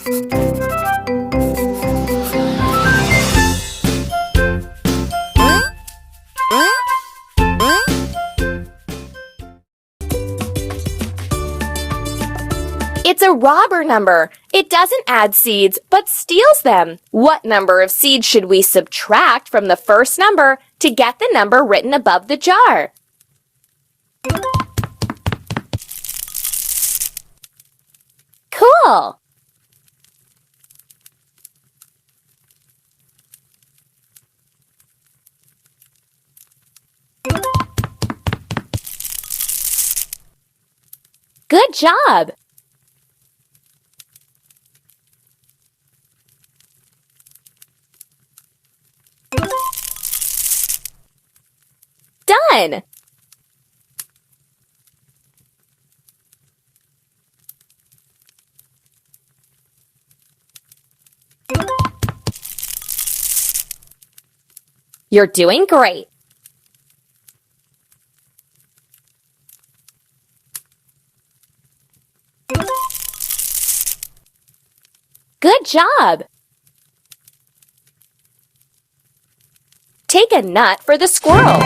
It's a robber number. It doesn't add seeds, but steals them. What number of seeds should we subtract from the first number to get the number written above the jar? Cool! Good job! Done! You're doing great! Good job! Take a nut for the squirrel.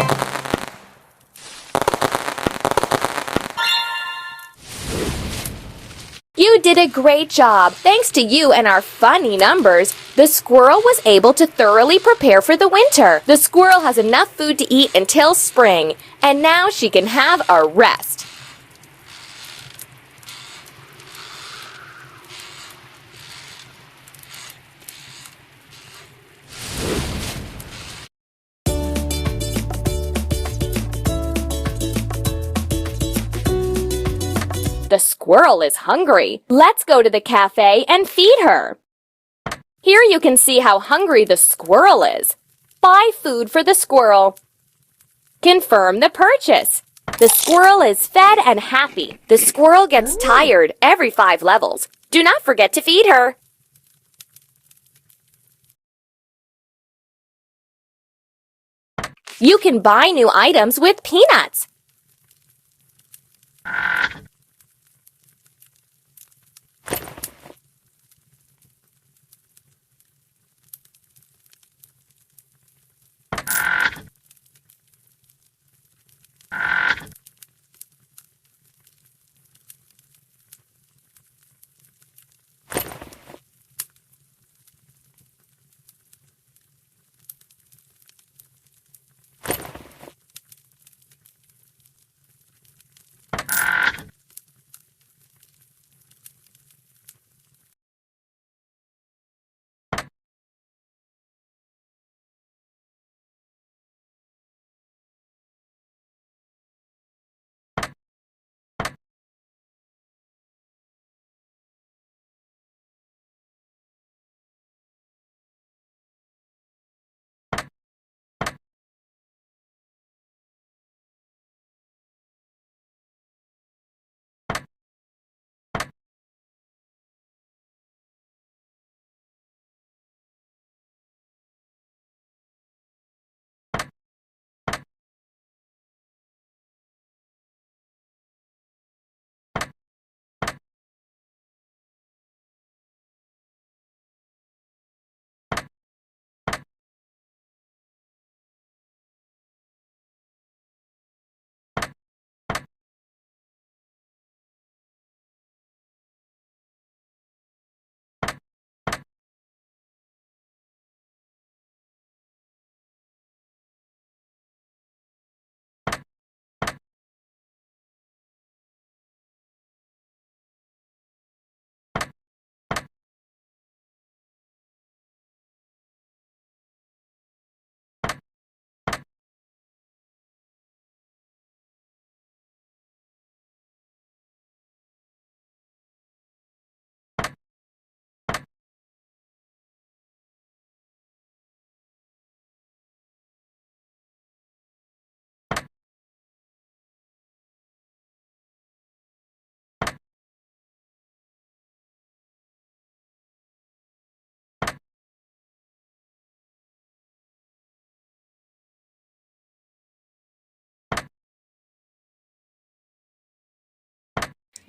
You did a great job. Thanks to you and our funny numbers, the squirrel was able to thoroughly prepare for the winter. The squirrel has enough food to eat until spring, and now she can have a rest. The squirrel is hungry. Let's go to the cafe and feed her. Here you can see how hungry the squirrel is. Buy food for the squirrel. Confirm the purchase. The squirrel is fed and happy. The squirrel gets tired every 5 levels. Do not forget to feed her. You can buy new items with peanuts.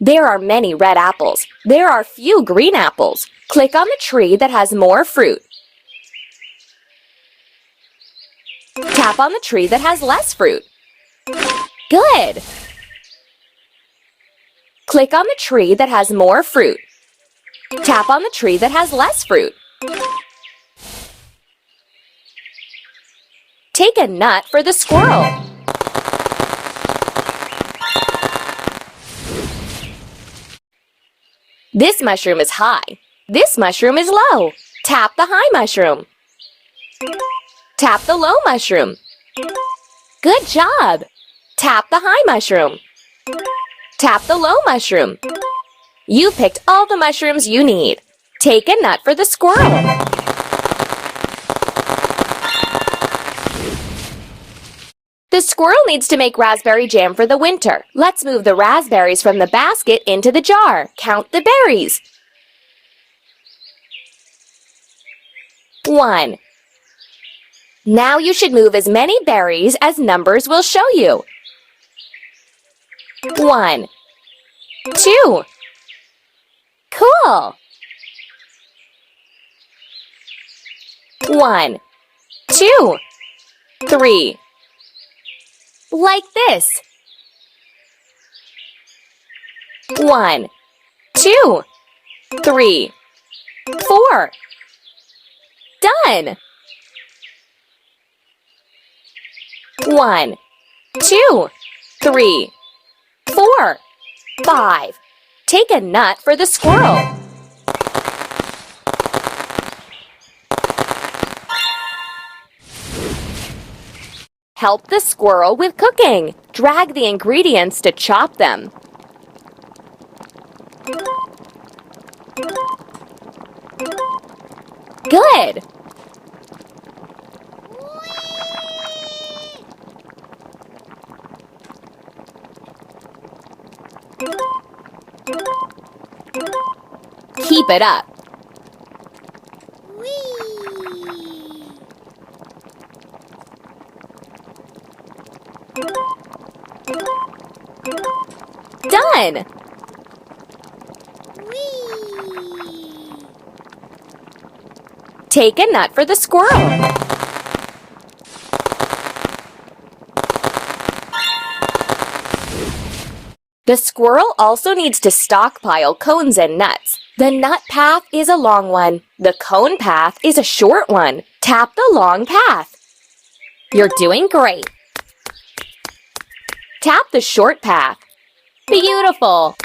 There are many red apples. There are few green apples. Click on the tree that has more fruit. Tap on the tree that has less fruit. Good! Click on the tree that has more fruit. Tap on the tree that has less fruit. Take a nut for the squirrel. This mushroom is high. This mushroom is low. Tap the high mushroom. Tap the low mushroom. Good job! Tap the high mushroom. Tap the low mushroom. You picked all the mushrooms you need. Take a nut for the squirrel. The squirrel needs to make raspberry jam for the winter. Let's move the raspberries from the basket into the jar. Count the berries. 1. Now you should move as many berries as numbers will show you. 1, 2. Cool! 1, 2, 3. Like this. 1, 2, 3, 4. Done! 1, 2, 3, 4, 5. Take a nut for the squirrel. Help the squirrel with cooking. Drag the ingredients to chop them. Good! Keep it up. Done! Take a nut for the squirrel. The squirrel also needs to stockpile cones and nuts. The nut path is a long one. The cone path is a short one. Tap the long path. You're doing great. Tap the short path. Beautiful.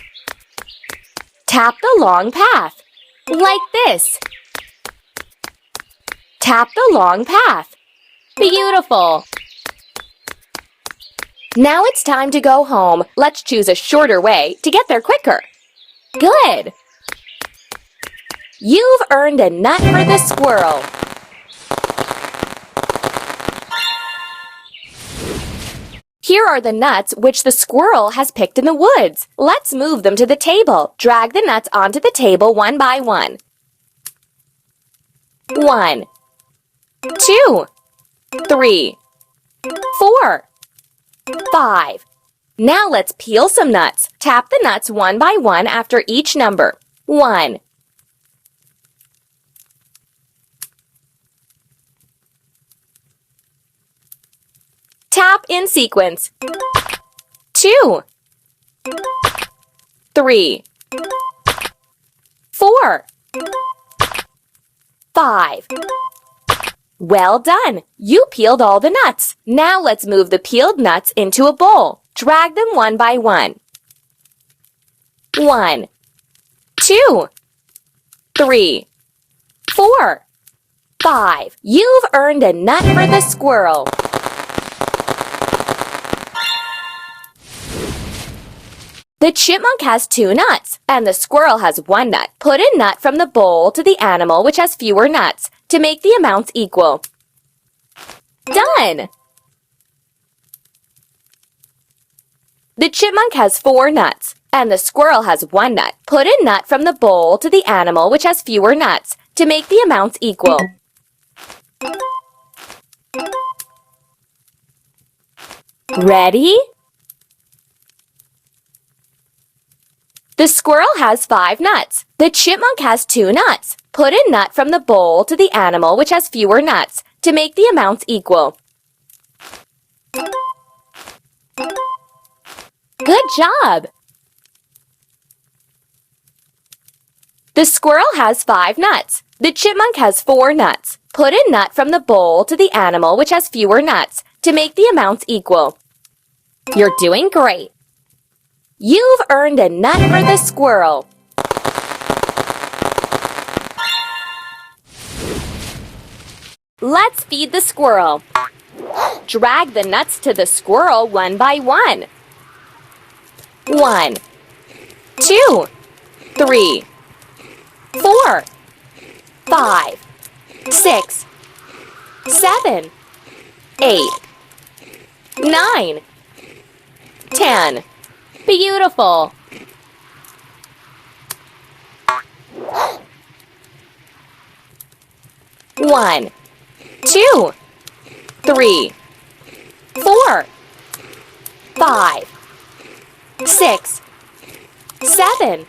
Tap the long path. Like this. Tap the long path. Beautiful. Now it's time to go home. Let's choose a shorter way to get there quicker. Good! You've earned a nut for the squirrel. Here are the nuts which the squirrel has picked in the woods. Let's move them to the table. Drag the nuts onto the table one by one. 1, 2, 3, 4, 5. Now let's peel some nuts. Tap the nuts one by one after each number. 1. Tap in sequence. 2, 3, 4, 5. Well done! You peeled all the nuts. Now let's move the peeled nuts into a bowl. Drag them one by one. 1, 2, 3, 4, 5. You've earned a nut for the squirrel. The chipmunk has 2 nuts, and the squirrel has 1 nut. Put a nut from the bowl to the animal which has fewer nuts to make the amounts equal. Done! The chipmunk has 4 nuts, and the squirrel has 1 nut. Put a nut from the bowl to the animal which has fewer nuts to make the amounts equal. Ready? The squirrel has 5 nuts. The chipmunk has 2 nuts. Put a nut from the bowl to the animal which has fewer nuts to make the amounts equal. Good job! The squirrel has 5 nuts. The chipmunk has 4 nuts. Put a nut from the bowl to the animal which has fewer nuts to make the amounts equal. You're doing great! You've earned a nut for the squirrel. Let's feed the squirrel. Drag the nuts to the squirrel one by one. 1, 2, 3, 4, 5, 6, 7, 8, 9, 10. Beautiful! One, 2, 3, 4, 5, 6, 7.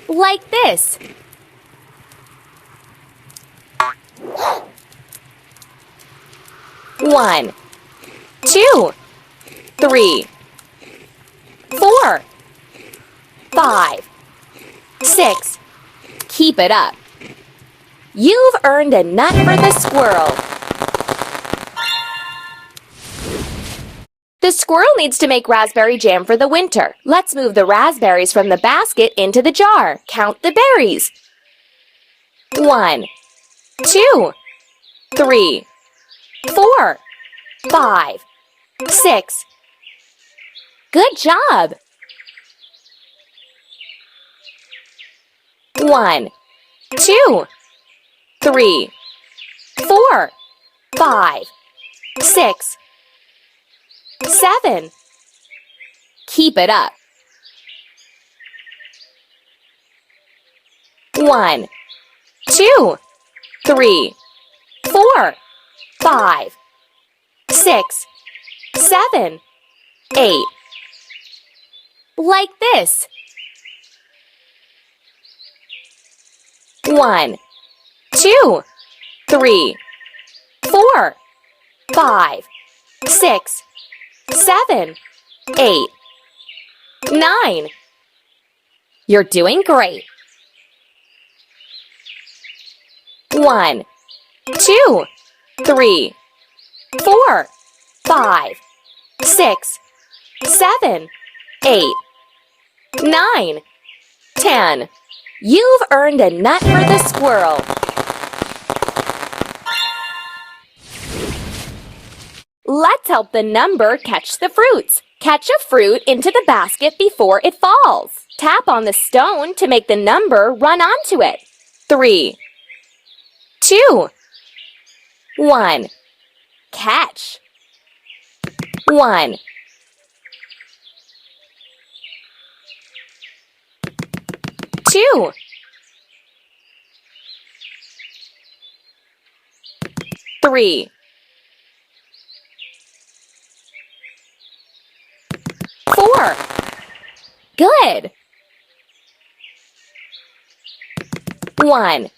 Like this. One, 2, 3, 4, 5, 6. Keep it up. You've earned a nut for the squirrel. The squirrel needs to make raspberry jam for the winter. Let's move the raspberries from the basket into the jar. Count the berries. 1, 2, 3, 4, 5, 6. Good job! 1, 2, 3, 4, 5, 6, 7. Keep it up. 1, 2, 3, 4, 5, 6, 7, 8. Like this. 1, 2, 3, 4, 5, 6, 7, 8, 9. You're doing great. 1, 2, 3, 4, 5, 6, 7, 8, 9, 10. You've earned a nut for the squirrel. Let's help the number catch the fruits. Catch a fruit into the basket before it falls. Tap on the stone to make the number run onto it. 3, 2, 1. Catch. 1, 2, 3, 4. Good. 1,